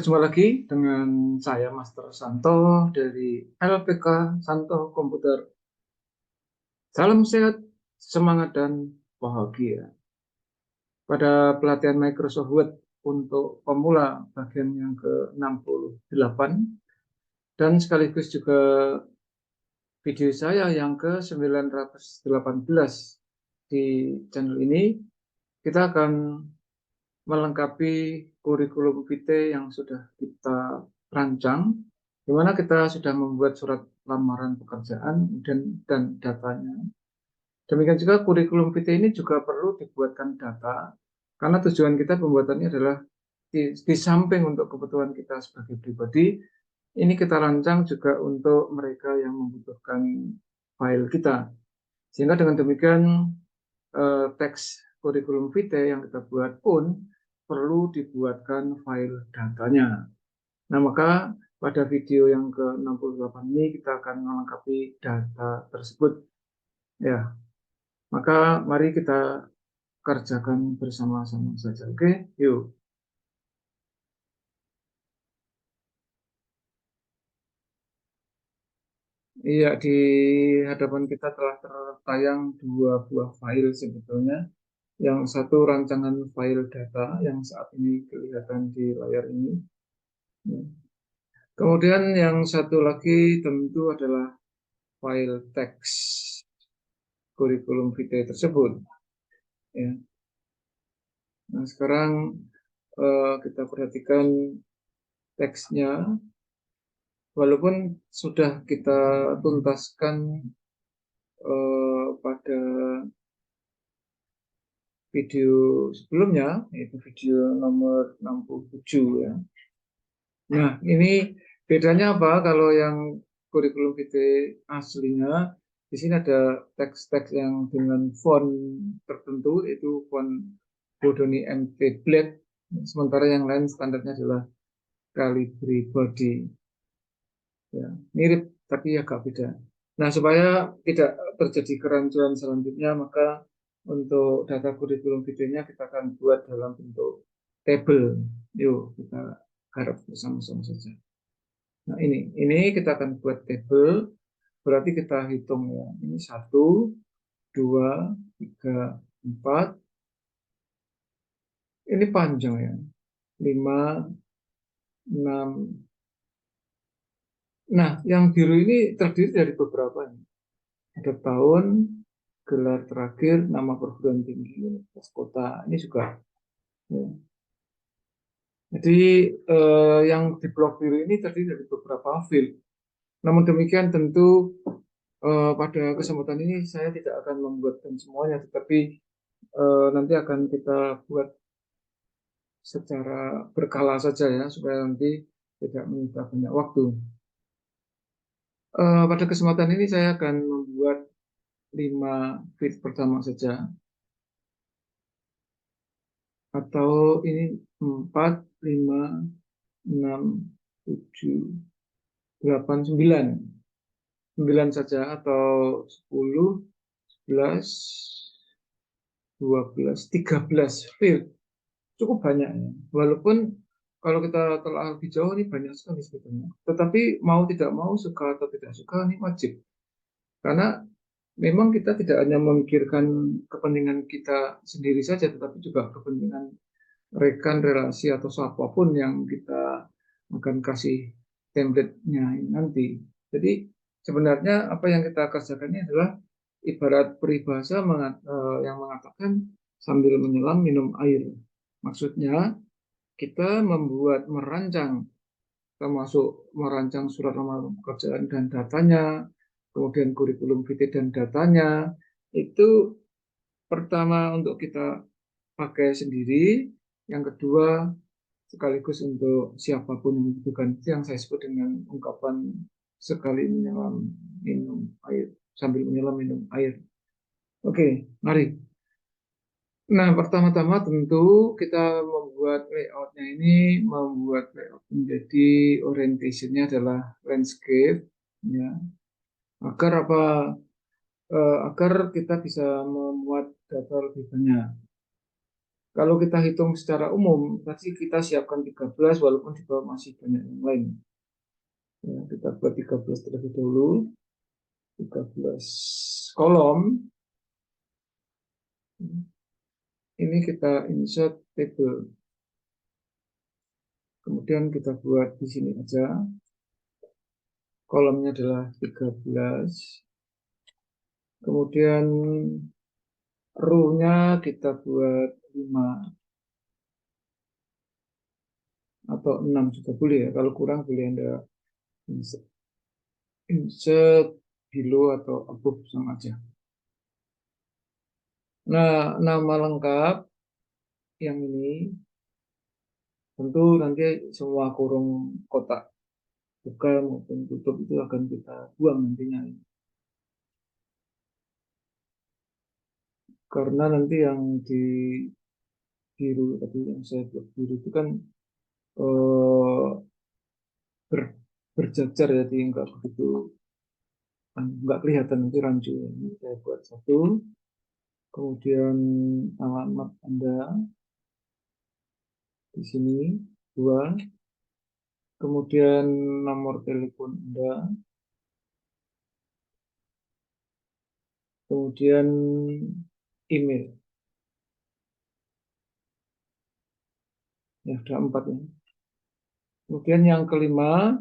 Berjumpa lagi dengan saya Master Santo dari LPK Santo Komputer. Salam sehat, semangat, dan bahagia. Pada pelatihan Microsoft Word untuk pemula bagian yang ke-68 dan sekaligus juga video saya yang ke-918 di channel ini, kita akan melengkapi kurikulum vitae yang sudah kita rancang, di mana kita sudah membuat surat lamaran pekerjaan dan datanya. Demikian juga kurikulum vitae ini juga perlu dibuatkan data, karena tujuan kita pembuatannya adalah di samping untuk kebutuhan kita sebagai pribadi, ini kita rancang juga untuk mereka yang membutuhkan file kita. Sehingga dengan demikian teks kurikulum vitae yang kita buat pun perlu dibuatkan file datanya. Nah, maka pada video yang ke-68 ini kita akan melengkapi data tersebut. Ya, maka mari kita kerjakan bersama-sama saja. Oke, yuk. Iya, di hadapan kita telah tertayang dua buah file sebetulnya. Yang satu rancangan file data yang saat ini kelihatan di layar ini. Ya. Kemudian yang satu lagi tentu adalah file teks kurikulum vitae tersebut. Ya. Nah, sekarang kita perhatikan teksnya. Walaupun sudah kita tuntaskan pada video sebelumnya, yaitu video nomor 67 ya. Nah, ini bedanya apa kalau yang kurikulum vitae aslinya? Di sini ada teks-teks yang dengan font tertentu, itu font Bodoni MT Black, sementara yang lain standarnya adalah Calibri Body. Ya, mirip tapi agak beda. Nah, supaya tidak terjadi kerancuan selanjutnya, maka untuk data kurikulum videonya kita akan buat dalam bentuk table. Yuk, kita garap bersama-sama saja. Nah, ini kita akan buat table, berarti kita hitung ya. Ini 1, 2, 3, 4. Ini panjang ya. 5, 6. Nah, yang biru ini terdiri dari beberapa. Ada tahun, gelar terakhir, nama perguruan tinggi, universitas kota. Ini juga. Ya. Jadi yang di blok biru ini terdiri dari beberapa field. Namun demikian tentu pada kesempatan ini saya tidak akan membuatkan semuanya, tetapi nanti akan kita buat secara berkala saja ya, supaya nanti tidak menyita banyak waktu. Pada kesempatan ini saya akan membuat 5 field pertama saja. Atau ini 4, 5, 6, 7, 8, 9. 9 saja, atau 10, 11, 12, 13 field. Cukup banyak ya. Walaupun kalau kita telah lebih jauh ini banyak sekali sebetulnya. Tetapi mau tidak mau, suka atau tidak suka, ini wajib. Karena memang kita tidak hanya memikirkan kepentingan kita sendiri saja, tetapi juga kepentingan rekan, relasi, atau siapapun yang kita akan kasih template-nya nanti. Jadi sebenarnya apa yang kita kerjakan ini adalah ibarat peribahasa yang mengatakan sambil menyelam minum air. Maksudnya kita merancang, termasuk merancang surat lamaran pekerjaan dan datanya, kemudian kurikulum vitae dan datanya, itu pertama untuk kita pakai sendiri, yang kedua sekaligus untuk siapapun yang membutuhkan, itu yang saya sebut dengan ungkapan sekali menyelam minum air, sambil menyelam minum air. Oke, mari. Nah, pertama-tama tentu kita membuat layoutnya ini, membuat layout menjadi orientationnya adalah landscape, ya. Agar apa? Agar kita bisa memuat data lebih banyak. Kalau kita hitung secara umum, pasti kita siapkan 13 walaupun juga masih banyak yang lain. Ya, kita buat 13 terlebih dahulu. 13 kolom. Ini kita insert table. Kemudian kita buat di sini aja. Kolomnya adalah 13. Kemudian row-nya kita buat 5 atau 6 juga boleh ya. Kalau kurang boleh Anda insert below atau above sama aja. Nah, nama lengkap yang ini tentu nanti semua kurung kotak buka maupun tutup itu akan kita buang nantinya. Karena nanti yang di biru tadi yang saya buat biru itu kan eh, ber, berjajar ya, jadi enggak begitu, enggak kelihatan nanti rancu. Ini saya buat satu, kemudian alamat Anda di sini dua, kemudian nomor telepon Anda, kemudian email. Ya, sudah 4 ya. Kemudian yang kelima,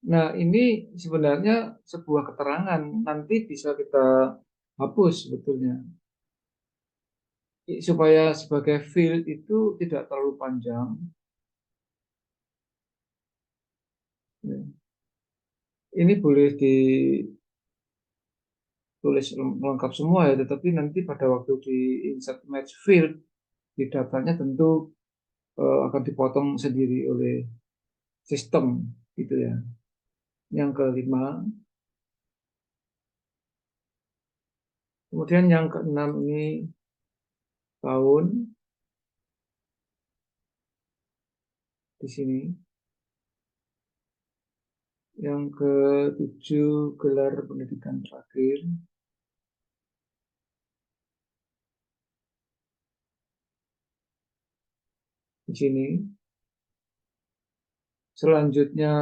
nah ini sebenarnya sebuah keterangan, nanti bisa kita hapus sebetulnya. Supaya sebagai field itu tidak terlalu panjang. Ya. Ini boleh ditulis lengkap semua ya, tetapi nanti pada waktu di insert match field, di datanya tentu akan dipotong sendiri oleh sistem gitu ya. Yang kelima, kemudian yang keenam ini tahun di sini. Yang ketujuh gelar pendidikan terakhir di sini. Selanjutnya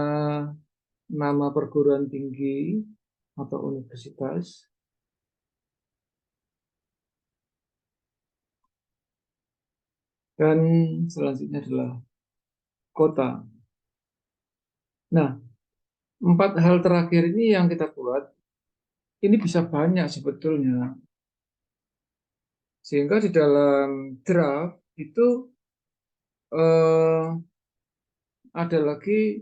nama perguruan tinggi atau universitas. Dan selanjutnya adalah kota. Nah, 4 hal terakhir ini yang kita buat, ini bisa banyak sebetulnya. Sehingga di dalam draft itu eh, ada lagi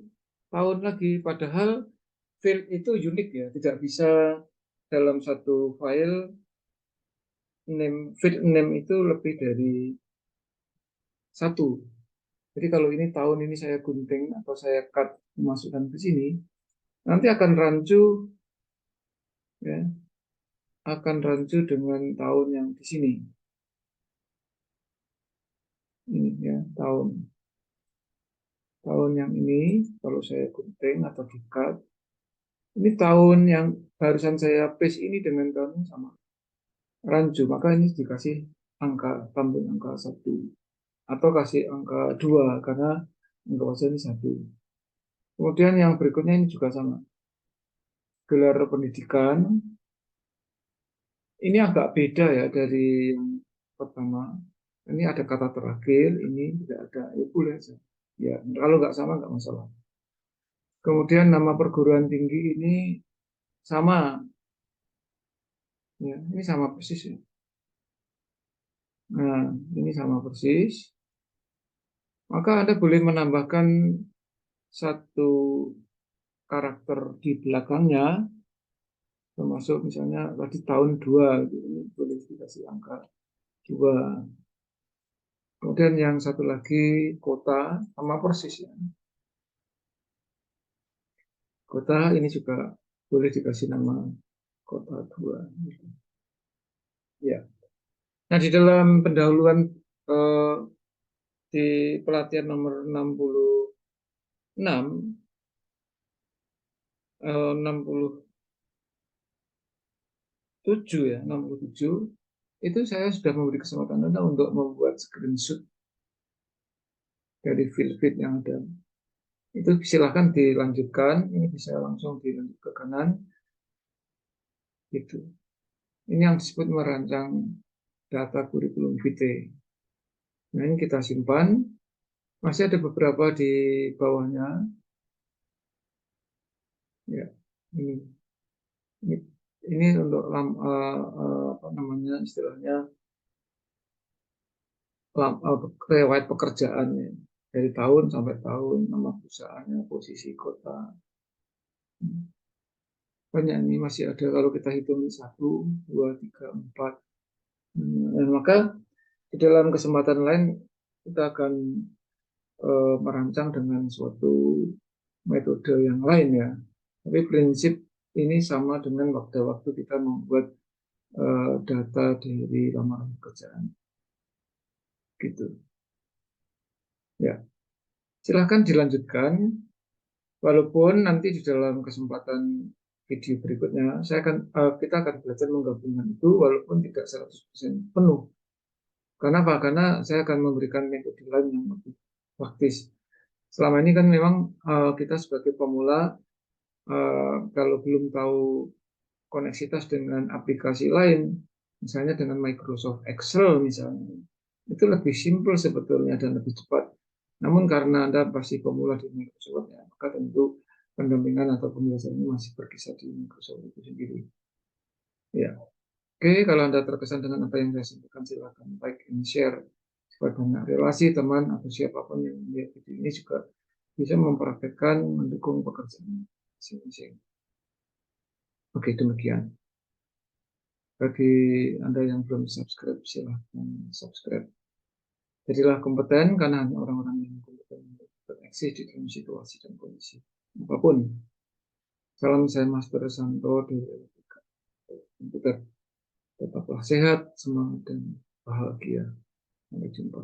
tahun lagi. Padahal field itu unik ya, tidak bisa dalam satu file name, field name itu lebih dari satu. Jadi kalau ini tahun ini saya gunting atau saya cut masukkan ke sini, nanti akan rancu ya, akan rancu dengan tahun yang di sini. Ini ya, tahun yang ini kalau saya gunting atau di cut, ini tahun yang barusan saya paste ini dengan tahun yang sama. Rancu, maka ini dikasih angka, tambah angka satu atau kasih angka 2 karena angka pasal ini satu. Kemudian yang berikutnya ini juga sama. Gelar pendidikan ini agak beda ya dari yang pertama. Ini ada kata terakhir, ini tidak ada. Ya boleh saja. Ya, kalau nggak sama nggak masalah. Kemudian nama perguruan tinggi ini sama. Ya, ini sama persis ya. Nah, ini sama persis. Maka Anda boleh menambahkan satu karakter di belakangnya, termasuk misalnya tadi tahun 2, ini boleh dikasih angka 2. Kemudian yang satu lagi kota sama persis ya. Kota ini juga boleh dikasih nama kota 2. Ya. Nah, di dalam pendahuluan eh, di pelatihan nomor 66, 67 ya, 67 itu saya sudah memberi kesempatan Anda untuk membuat screenshot dari file-file yang ada. Itu silahkan dilanjutkan, ini bisa langsung dilanjut ke kanan, gitu. Ini yang disebut merancang data kurikulum vitae. Nah, ini kita simpan. Masih ada beberapa di bawahnya. Ya, ini ini, ini untuk apa namanya istilahnya riwayat pekerjaannya dari tahun sampai tahun, nama perusahaannya, posisi kota. Banyak ini masih ada kalau kita hitung 1, 2, 3, 4. Dan maka di dalam kesempatan lain kita akan merancang dengan suatu metode yang lain ya. Tapi prinsip ini sama dengan waktu-waktu kita membuat data dari lamaran pekerjaan. Gitu. Ya, silahkan dilanjutkan. Walaupun nanti di dalam kesempatan video berikutnya kita akan belajar menggabungkan itu walaupun tidak 100% penuh. Karena apa? Karena saya akan memberikan metode lain yang lebih praktis. Selama ini kan memang kita sebagai pemula kalau belum tahu koneksitas dengan aplikasi lain, misalnya dengan Microsoft Excel misalnya, itu lebih simpel sebetulnya dan lebih cepat. Namun karena Anda pasti pemula di Microsoft, ya, maka tentu pendampingan atau penjelasan ini masih berkisar di Microsoft itu sendiri. Ya, oke, kalau Anda terkesan dengan apa yang saya sampaikan, silakan like and share supaya banyak relasi teman atau siapapun yang melihat video ini juga bisa mempraktekkan mendukung pekerjaan masing-masing. Oke, demikian. Bagi Anda yang belum subscribe, silahkan subscribe. Jadilah kompeten karena hanya orang-orang yang kompeten bereksis di dalam situasi dan kondisi apapun. Salam, saya Master Santo dari Komputer. Tetaplah sehat, semangat, dan bahagia. Sampai jumpa.